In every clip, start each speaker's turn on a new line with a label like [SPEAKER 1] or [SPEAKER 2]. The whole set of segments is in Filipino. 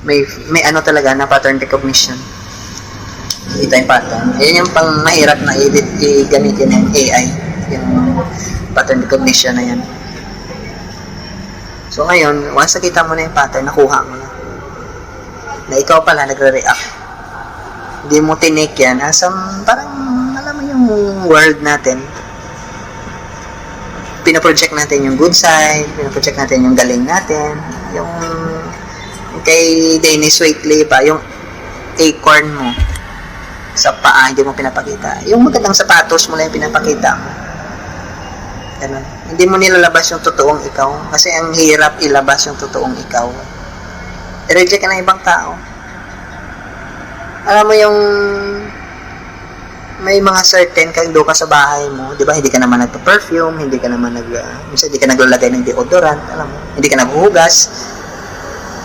[SPEAKER 1] may ano talaga na pattern recognition. Kita yung pattern. Ayan yung pang mahirap na i-gamitin ng AI. Yung pattern recognition na yan. So ngayon, once nakita mo na yung pattern, nakuha mo na. Na ikaw pala nagre-react. Hindi mo tinik yan. Parang, alam mo yung world natin. Pinaproject natin yung good side, pinaproject natin yung galing natin, yung kay Dennis Waitley pa, yung acorn mo sa paa, hindi mo pinapakita. Yung magandang sapatos mo lang yung pinapakita mo. Ganun. Hindi mo nilalabas yung totoong ikaw. Kasi ang hirap ilabas yung totoong ikaw. I-reject ka ng ibang tao. Alam mo yung may mga certain kang do ka sa bahay mo, di ba? Hindi ka naman nagpa-perfume, hindi ka naman hindi ka naglalagay ng deodorant, alam mo, hindi ka naghuhugas.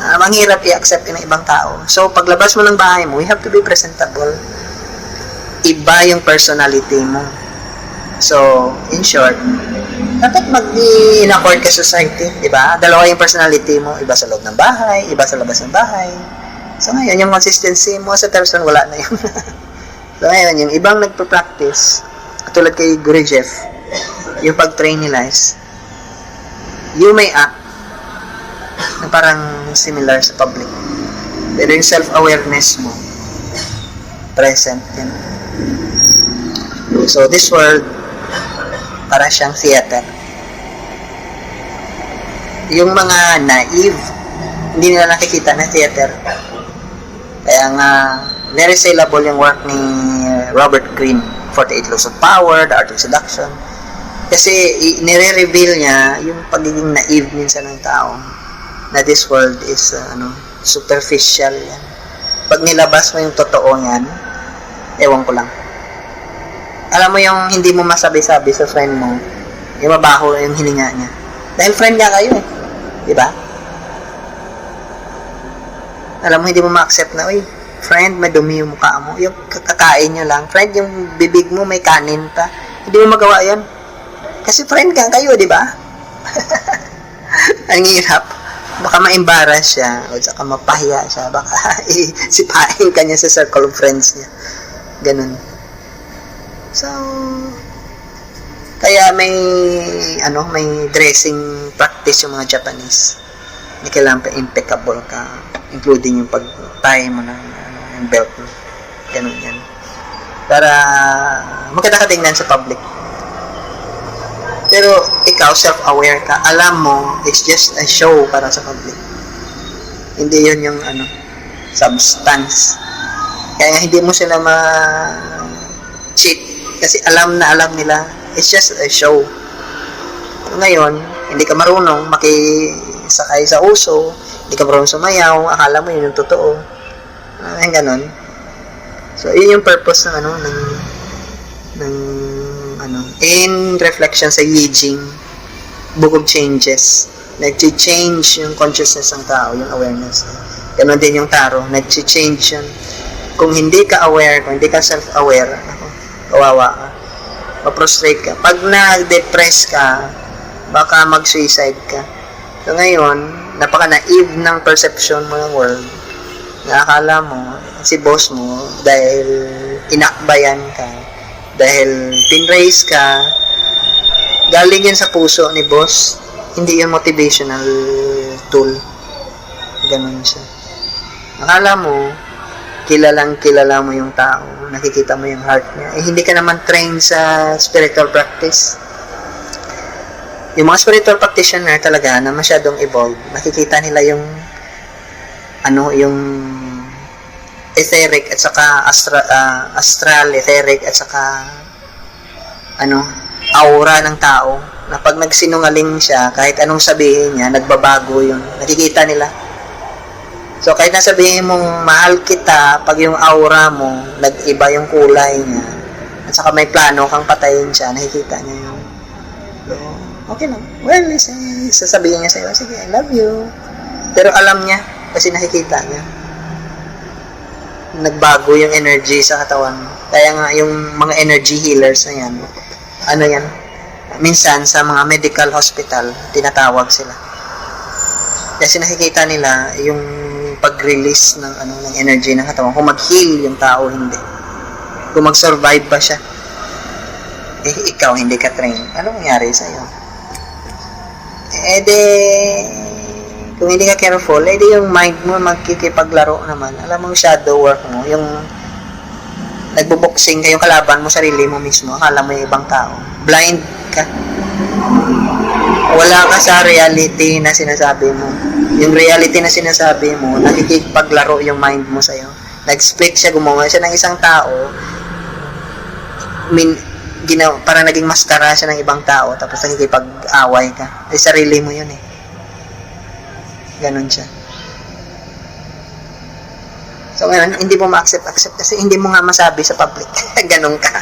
[SPEAKER 1] Ang hirap i-accept ng ibang tao. So, paglabas mo ng bahay mo, you have to be presentable. Iba yung personality mo. So, in short, dapat mag-in-accord ka society, di ba? Dalawa yung personality mo, iba sa loob ng bahay, iba sa labas ng bahay. So, ngayon, yung consistency mo sa person, wala na yun. So, ngayon, yung ibang nagpa-practice, katulad kay Gurdjieff, yung pag-train nila is, you may act na parang similar sa public. Pero yung self-awareness mo, present yan. So, this world, para siyang theater. Yung mga naive, hindi nila nakikita na theater. Kaya nga, very saleable yung work ni Robert Greene, 48 Laws of Power, The Art of Seduction. Kasi nire-reveal niya yung pagiging naive minsan ng tao na this world is superficial yan. Pag nilabas mo yung totoo yan, ewan ko lang. Alam mo yung hindi mo masabi-sabi sa friend mo, yung mabaho yung hininga niya. Dahil friend niya kayo eh. Diba? Alam mo, hindi mo ma-accept na, uy, friend, madumi yung mukha mo. Yung kakakain nyo lang. Friend, yung bibig mo may kanin pa. Hindi mo magawa yan. Kasi friend ka kayo, di ba? Ang hirap. Baka ma-embarrass siya o saka mapahiya siya. Baka sipahin ka niya sa circle of friends niya. Ganun. So, kaya may dressing practice yung mga Japanese. Hindi kailangan pa impeccable ka, including yung pag-tie mo ng yung belt mo. Ganun yan. Para maganda ka tingnan sa public. Pero ikaw, self-aware ka, alam mo, it's just a show para sa public. Hindi yun yung substance. Kaya hindi mo sila ma-cheat. Kasi alam nila, it's just a show. Ngayon, hindi ka marunong makisakay sa uso, hindi ka marunong sumayaw, akala mo yun yung totoo. Ganon. So, yun yung purpose ng in reflection sa Yi Jing, Book of Changes. Nag-change yung consciousness ng tao, yung awareness. Ganon din yung tarot, nag-change yun. Kung hindi ka aware, kung hindi ka self-aware, kawawa ka, ma-prostrate ka. Pag na-depress ka, baka mag-suicide ka. So ngayon, napaka-naive ng perception mo ng world. Nakakala mo, si boss mo, dahil inakbayan ka, dahil pinraise ka, galing yan sa puso ni boss, hindi yung motivational tool. Ganun siya. Nakala mo, kilala mo yung tao, nakikita mo yung heart niya. Hindi ka naman trained sa spiritual practice. Yung mga spiritual practitioner talaga na masyadong evolved, nakikita nila yung yung etheric at saka astral, etheric at saka aura ng tao, na pag nagsinungaling siya, kahit anong sabihin niya, nagbabago yun. Nakikita nila. So, kahit nasabihin mong mahal kita, pag yung aura mo, nag-iba yung kulay niya, at saka may plano kang patayin siya, nakikita niya yun. So, okay lang. Well, sasabihin niya sa'yo, sige, I love you. Pero alam niya, kasi nakikita niya. Nagbago yung energy sa katawan. Kaya nga, yung mga energy healers na yan, yan? Minsan, sa mga medical hospital, tinatawag sila. Kasi nakikita nila, yung makapag-release ng ng energy ng katawan. Kung mag-heal yung tao, hindi. Kung mag-survive ba siya, ikaw hindi ka train. Ano mangyari sa'yo? Kung hindi ka careful, yung mind mo magkikipaglaro naman. Alam mo yung shadow work mo, yung nagbo-boxing kayong kalaban mo, sarili mo mismo, akala mo yung ibang tao. Blind ka. Wala ka sa reality na sinasabi mo. Yung reality na sinasabi mo, nakikipaglaro yung mind mo sa'yo. Nag-split siya, gumawa siya ng isang tao, para naging maskara siya ng ibang tao, tapos nakikipag-away ka. Sarili mo yun eh. Ganon siya. So ngayon, hindi mo ma-accept kasi hindi mo nga masabi sa public. Ganon ka.